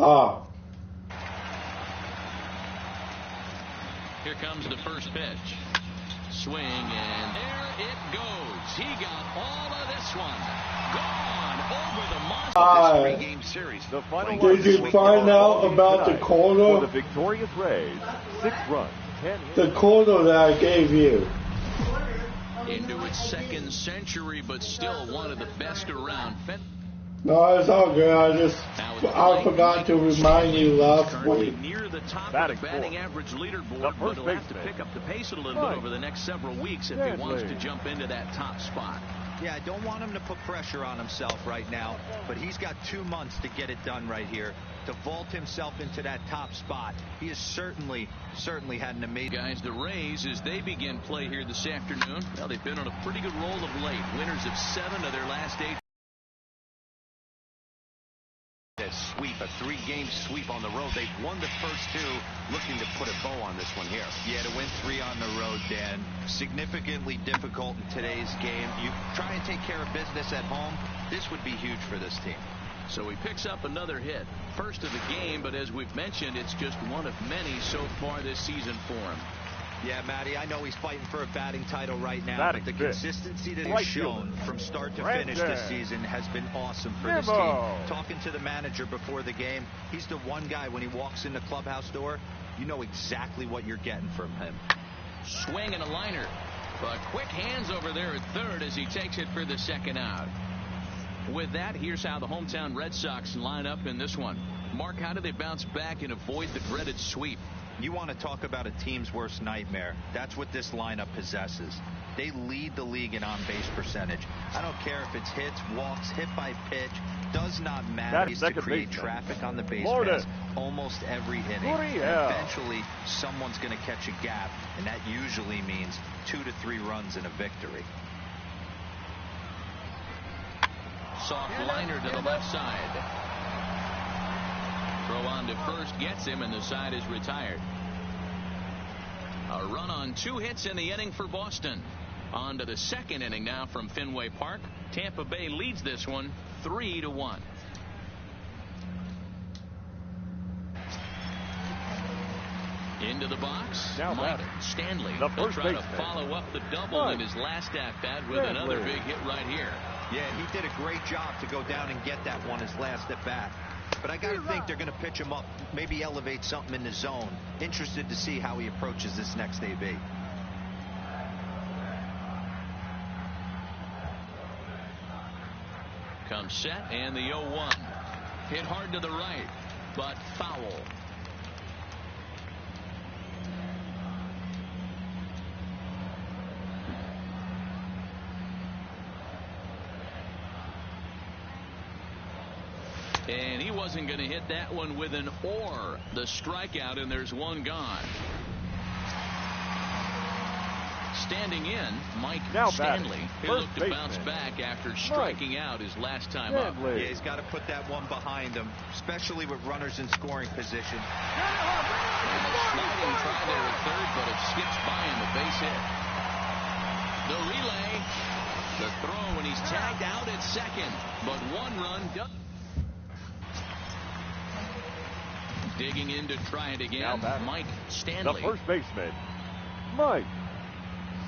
Ah. Here comes the first pitch. Swing, and there it goes. He got all of this one. Gone over the monster. This 3-game series. The final did you find out about the corner? For the victorious Rays, 6 runs, 10 hits. The corner that I gave you. Into its second century, but still one of the best around. No, it's all good. I forgot to remind you last week. Near the top of the batting average leaderboard, but he'll have to pick up the pace a little bit over the next several weeks if he wants to jump into that top spot. Yeah, I don't want him to put pressure on himself right now, but he's got 2 months to get it done right here to vault himself into that top spot. He has certainly had an amazing. Guys, the Rays, as they begin play here this afternoon, well, they've been on a pretty good roll of late. Winners of 7 of their last 8. Sweep, a 3-game sweep on the road. They've won the first 2, looking to put a bow on this one here. Yeah, to win 3 on the road, Dan, significantly difficult in today's game. You try and take care of business at home, this would be huge for this team. So he picks up another hit. First of the game, but as we've mentioned, it's just one of many so far this season for him. Yeah, Matty, I know he's fighting for a batting title right now, but the consistency that he's shown from start to finish this season has been awesome for this team. Talking to the manager before the game, he's the one guy when he walks in the clubhouse door, you know exactly what you're getting from him. Swing and a liner, but quick hands over there at third as he takes it for the second out. With that, here's how the hometown Red Sox line up in this one. Mark, how do they bounce back and avoid the dreaded sweep? You want to talk about a team's worst nightmare. That's what this lineup possesses. They lead the league in on-base percentage. I don't care if it's hits, walks, hit by pitch. Does not matter. It's to create traffic on the base paths almost every inning. Eventually, someone's going to catch a gap, and that usually means 2 to 3 runs in a victory. Soft liner to the left side. Throw on to first gets him, and the side is retired. A run on 2 hits in the inning for Boston. On to the second inning now from Fenway Park. Tampa Bay leads this one 3-1. Into the box, Mike Stanley. He'll try to follow up the double in his last at-bat with another big hit right here. Yeah, he did a great job to go down and get that one his last at-bat. But I got to think they're going to pitch him up, maybe elevate something in the zone. Interested to see how he approaches this next AB. Comes set, and the 0-1. Hit hard to the right, but foul. And he wasn't going to hit that one with an or. The strikeout, and there's one gone. Standing in, Mike Stanley. He'll look to bounce back after striking out his last time up. Yeah, he's got to put that one behind him, especially with runners in scoring position. And a sliding try there at third, but it skips by him, a base hit. The relay, the throw, and he's tagged out at second, but 1 run does. Digging in to try it again, Mike Stanley. The first baseman, Mike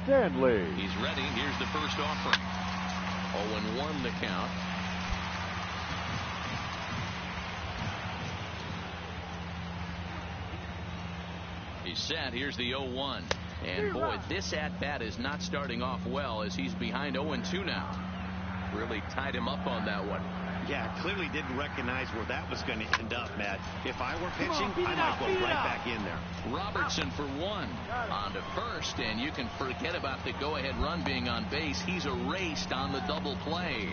Stanley. He's ready. Here's the first offering. 0-1 the count. He's set. Here's the 0-1. And boy, this at-bat is not starting off well as he's behind 0-2 now. Really tied him up on that one. Yeah, clearly didn't recognize where that was going to end up, Matt. If I were pitching, I might go right back in there. Robertson for 1. On to first, and you can forget about the go-ahead run being on base. He's erased on the double play.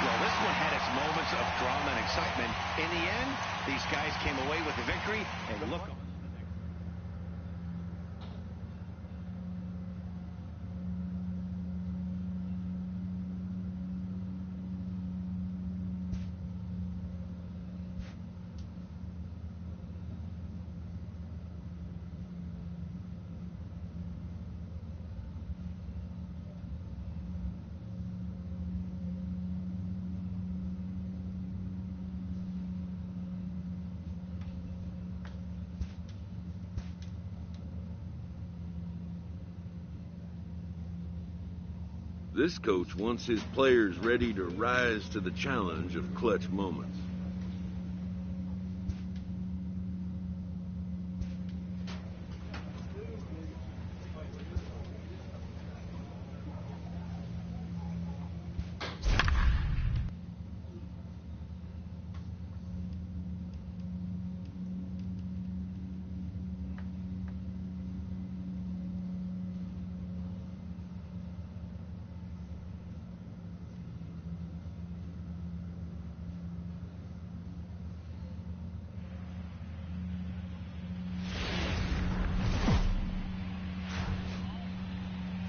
Well, this one had its moments of drama and excitement. In the end, these guys came away with the victory. And look. This coach wants his players ready to rise to the challenge of clutch moments.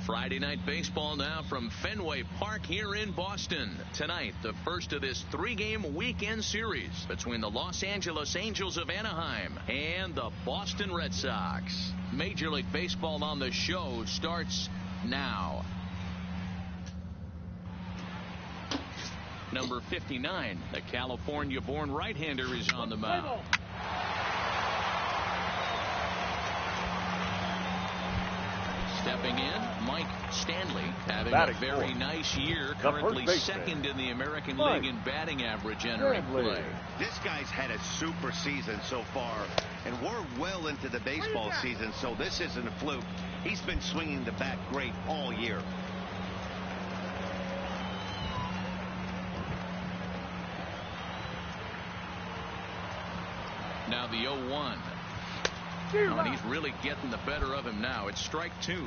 Friday night baseball now from Fenway Park here in Boston. Tonight, the first of this 3-game weekend series between the Los Angeles Angels of Anaheim and the Boston Red Sox. Major League Baseball on the show starts now. Number 59, the California-born right-hander, is on the mound. Stepping in, Mike Stanley, having a very nice year, currently second in the American League in batting average entering play. This guy's had a super season so far, and we're well into the baseball season, so this isn't a fluke. He's been swinging the bat great all year. Now the 0-1. And he's really getting the better of him now. It's strike 2.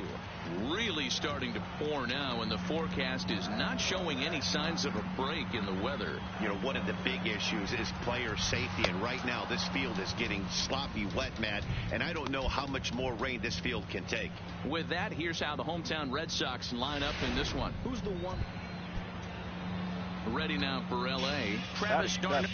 Really starting to pour now, and the forecast is not showing any signs of a break in the weather. You know, one of the big issues is player safety, and right now this field is getting sloppy wet, Matt, and I don't know how much more rain this field can take. With that, here's how the hometown Red Sox line up in this one. Who's the one? Ready now for L.A. Travis d'Arnaud.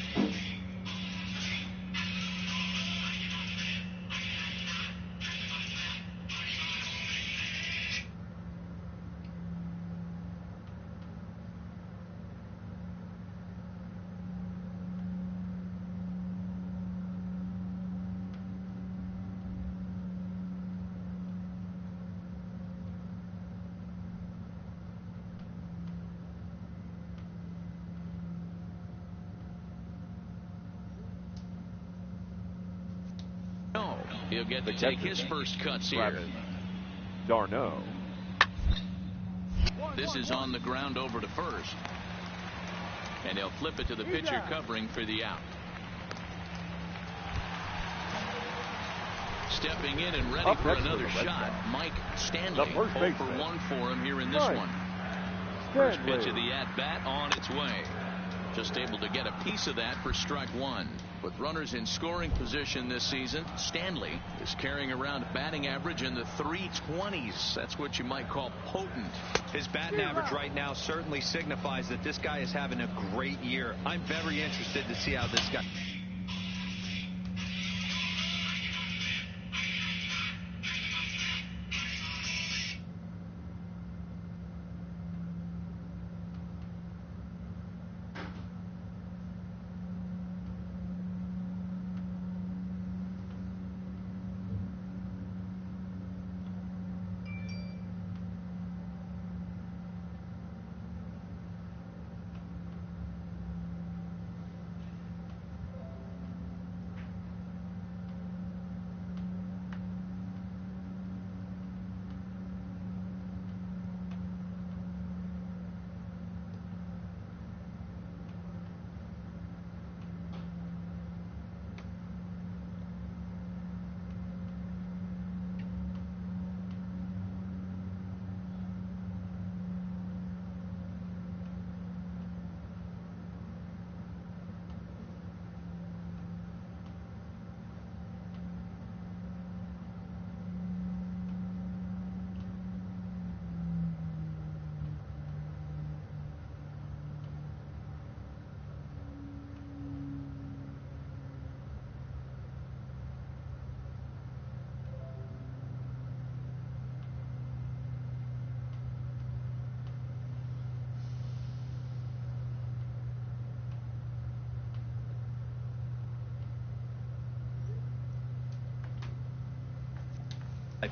He'll get to take his first cuts here. d'Arnaud. This is on the ground over to first. And he'll flip it to the pitcher covering for the out. Stepping in and ready for another shot, Mike Stanley. 0 for 1 for him here in this one. First pitch of the at-bat on its way. Just able to get a piece of that for strike 1. With runners in scoring position this season, Stanley is carrying around batting average in the 320s. That's what you might call potent. His batting average right now certainly signifies that this guy is having a great year. I'm very interested to see how this guy...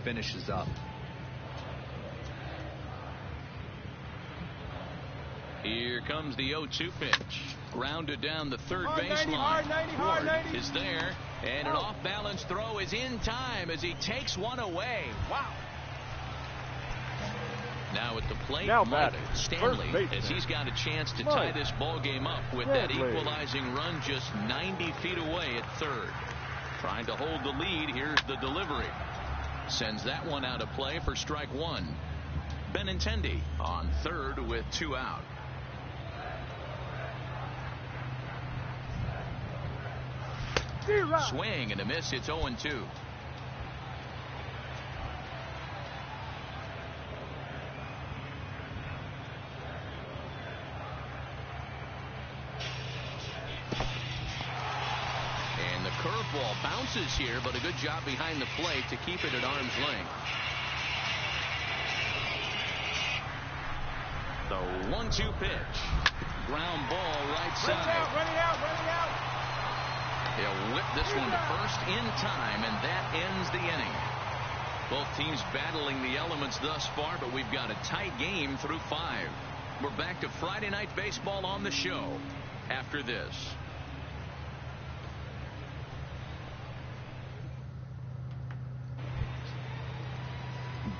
finishes up. Here comes the 0-2 pitch. Grounded down the third baseline. Ford is there, and an off-balance throw is in time as he takes one away. Wow. Now at the plate, Mike Stanley, as he's got a chance to tie this ball game up with that equalizing run just 90 feet away at third. Trying to hold the lead. Here's the delivery. Sends that one out of play for strike one. Benintendi on third with 2 out. Swing and a miss. It's 0-2. And the curveball bounces here, but a good job behind the plate to keep it at arm's length. The 1-2 pitch. Ground ball right side. Running out. He'll whip this one to first in time, and that ends the inning. Both teams battling the elements thus far, but we've got a tight game through 5. We're back to Friday Night Baseball on the show after this.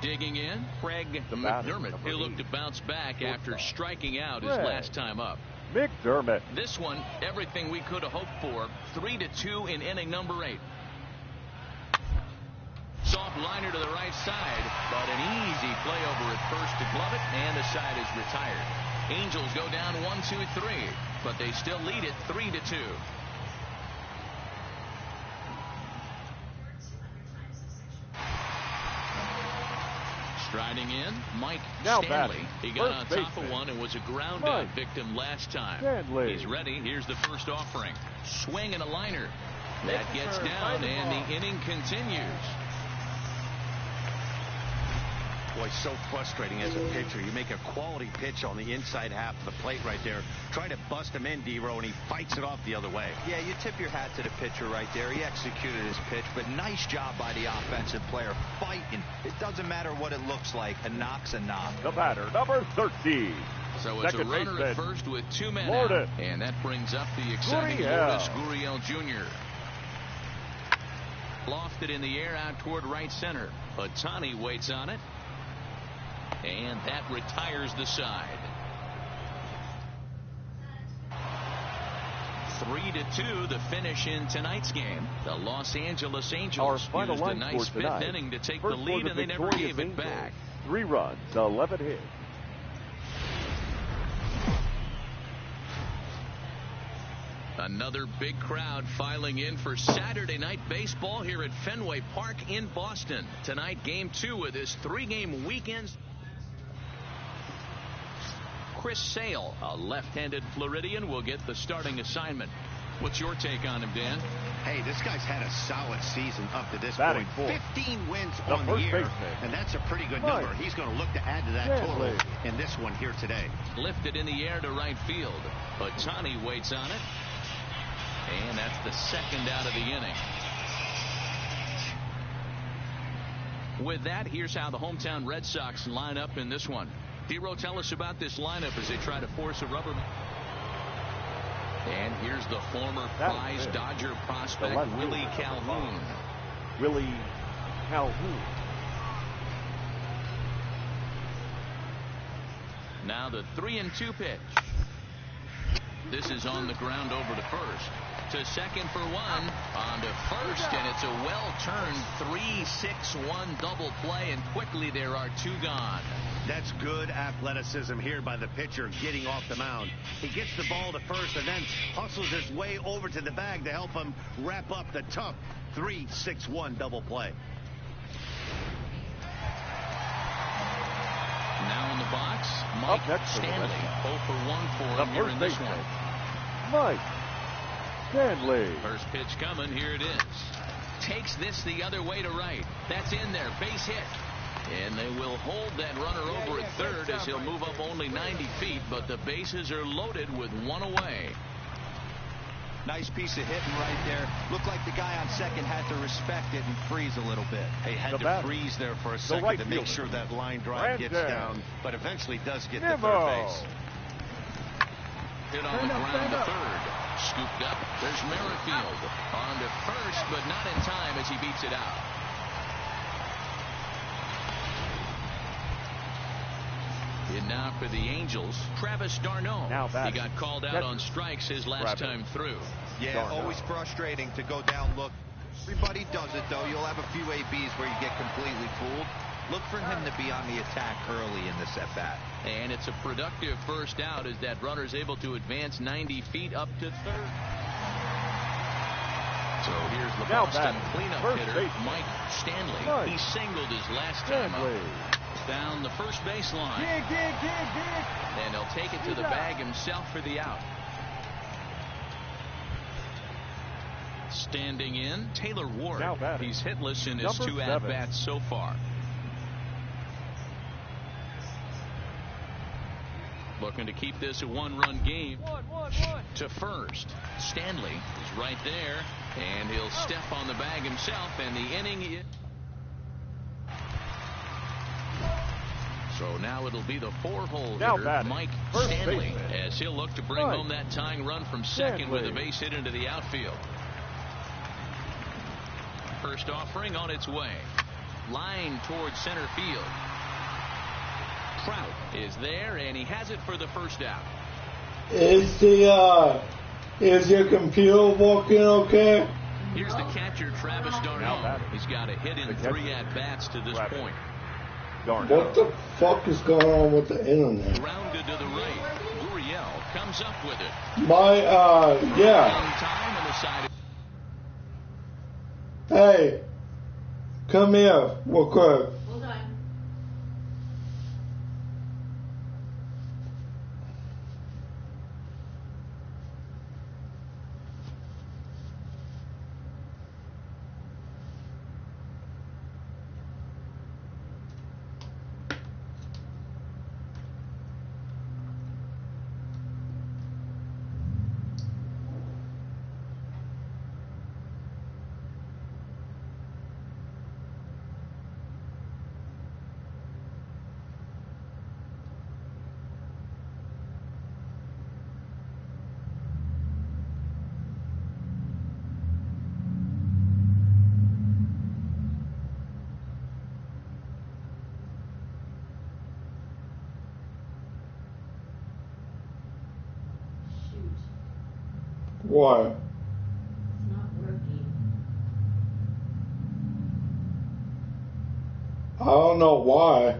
Digging in, Craig McDermott, who looked to bounce back after striking out his last time up. McDermott. This one, everything we could have hoped for. 3-2 in inning number 8. Soft liner to the right side, but an easy play over at first to glove it, and the side is retired. Angels go down 1-2-3, but they still lead it 3-2. Striding in, Mike Stanley. He got on top of one and was a ground out victim last time. He's ready. Here's the first offering. Swing and a liner. That gets down, and the inning continues. Boy, so frustrating as a pitcher. You make a quality pitch on the inside half of the plate right there. Try to bust him in, D-Row, and he fights it off the other way. Yeah, you tip your hat to the pitcher right there. He executed his pitch, but nice job by the offensive player fighting. It doesn't matter what it looks like. A knock's a knock. The batter, number 13. So it's a runner at first with 2 men out, and that brings up the exciting Lourdes Gurriel Jr. Lofted in the air out toward right center. Ohtani waits on it. And that retires the side. 3-2 the finish in tonight's game. The Los Angeles Angels used a nice 5th inning to take the lead, and they never gave it back. 3 runs, 11 hits. Another big crowd filing in for Saturday Night Baseball here at Fenway Park in Boston. Tonight, Game 2 of this 3-game weekend. Chris Sale, a left-handed Floridian, will get the starting assignment. What's your take on him, Dan? Hey, this guy's had a solid season up to this point. 15 wins on the year, and that's a pretty good number. He's going to look to add to that total in this one here today. Lifted in the air to right field. Ohtani waits on it. And that's the second out of the inning. With that, here's how the hometown Red Sox line up in this one. D-Row, tell us about this lineup as they try to force a rubber. And here's the former prize Dodger prospect, Willie Calhoun. Willie Calhoun. Now the 3-2 pitch. This is on the ground over to first. To second for one. On to first, and it's a well-turned 3-6-1 double play, and quickly there are 2 gone. That's good athleticism here by the pitcher getting off the mound. He gets the ball to first and then hustles his way over to the bag to help him wrap up the tough 3-6-1 double play. Now in the box, Mike Stanley. 0 for 1 for him here in this one. Mike Stanley. First pitch coming. Here it is. Takes this the other way to right. That's in there. Base hit. And they will hold that runner over at third as he'll move up only 90 feet, but the bases are loaded with 1 away. Nice piece of hitting right there. Looked like the guy on second had to respect it and freeze a little bit. He had to freeze there for a second to make sure that line drive gets down, but eventually does get to third base. hit on the ground to third. Scooped up. There's Merrifield on to first, but not in time as he beats it out. In now for the Angels, Travis d'Arnaud. He got called out on strikes his last time through. Yeah, always frustrating to go down. Look, everybody does it, though. You'll have a few ABs where you get completely fooled. Look for him to be on the attack early in this at-bat. And it's a productive first out as that runner's able to advance 90 feet up to third. So here's the Boston cleanup hitter, Mike Stanley. He singled his last time up. Down the first baseline. And he'll take it to the bag himself for the out. Standing in, Taylor Ward. He's hitless in his 2 at-bats so far. Looking to keep this a one-run game. To first. Stanley is right there, and he'll step on the bag himself, and the inning is... So now it'll be the 4-hole hitter, Mike Stanley, as he'll look to bring home that tying run from second with a base hit into the outfield. First offering on its way. Line towards center field. Trout is there, and he has it for the first out. Is your computer working okay? Here's the catcher, Travis d'Arnaud. He's got a hit in 3 at-bats to this point. What the fuck is going on with the internet? Grounded to the right. Gurriel comes up with it. Hey, come here real quick. Hold on. Why? It's not working. I don't know why.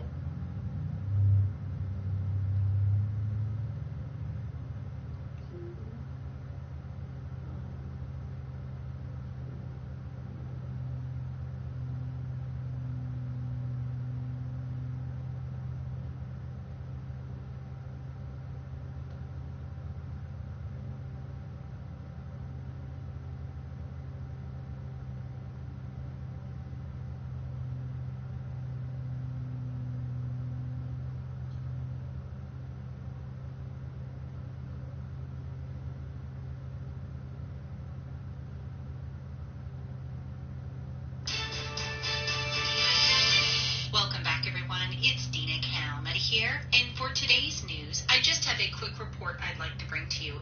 Here, and for today's news, I just have a quick report I'd like to bring to you.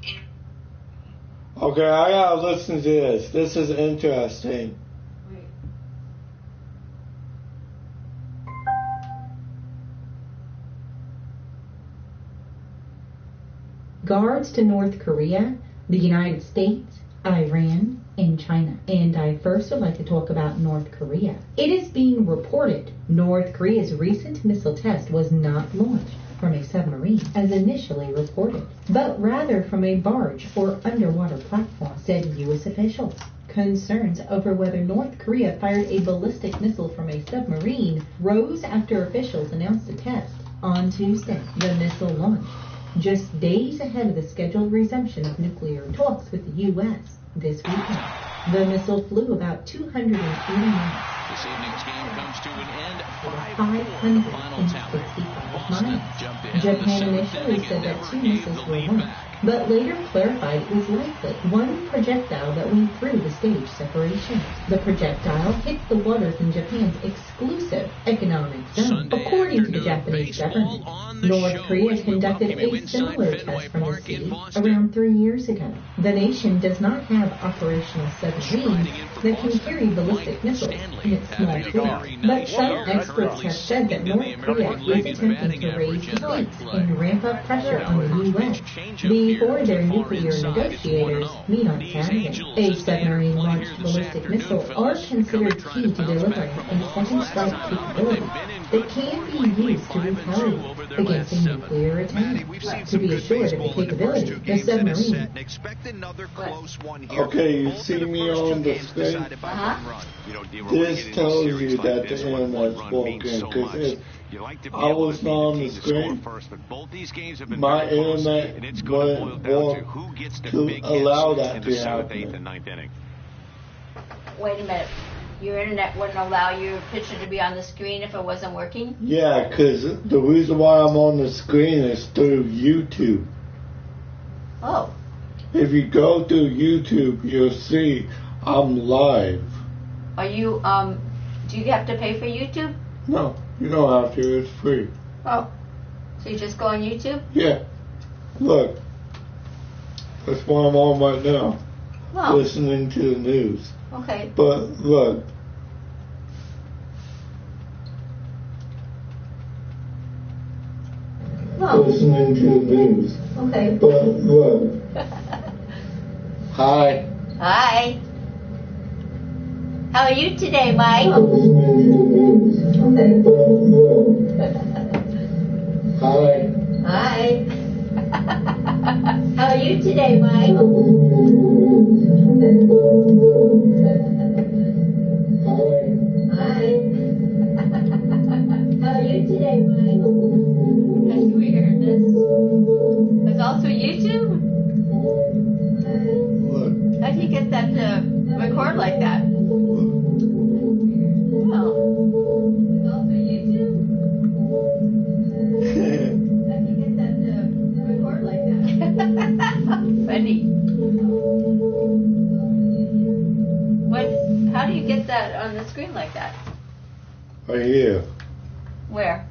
Okay, I gotta listen to this. This is interesting. Wait. Guards to North Korea, the United States, Iran, and China. And I first would like to talk about North Korea. It is being reported North Korea's recent missile test was not launched from a submarine, as initially reported, but rather from a barge or underwater platform, said U.S. officials. Concerns over whether North Korea fired a ballistic missile from a submarine rose after officials announced a test on Tuesday. The missile launched just days ahead of the scheduled resumption of nuclear talks with the U.S. this weekend. The missile flew about 280 miles. This evening's game comes to an end 565 miles. Japan initially said that 2 missiles were launched but later clarified it was likely one projectile that went through the stage separation. The projectile hit the waters in Japan's exclusive economic zone. According to the Japanese government, North Korea conducted a similar test from the sea around 3 years ago. The nation does not have operational submarines that can carry ballistic missiles in its small fleet, but some experts have said that North Korea is attempting to raise the stakes and ramp up pressure on the U.S. before their nuclear negotiators meet on Saturday. A submarine-launched ballistic missile are considered key to delivering a second strike capability that can be used to retaliate against a nuclear attack. To be assured of the capability, the submarine... Okay, you see me on the screen? This tells you that the internet's broken, because I was not on the screen. My internet wouldn't work to allow that to happen. Wait a minute. Your internet wouldn't allow your picture to be on the screen if it wasn't working? Yeah, because the reason why I'm on the screen is through YouTube. Oh. If you go through YouTube, you'll see I'm live. Are you, do you have to pay for YouTube? No, you don't have to. It's free. Oh. So you just go on YouTube? Yeah. Look. That's why I'm on right now. Oh. Listening to the news. Okay. But look. Oh. Listening to the news. Okay. But look. Hi. Hi. How are you today, Mike? Okay. Hi. Hi. How are you today, Mike? Hi. How are you today, Mike? That's weird. That's all through YouTube? Look. How do you get that to record like that? Oh. It's all through YouTube? How do you get that to record like that? Funny. How do you get that on the screen like that? Right here. Where?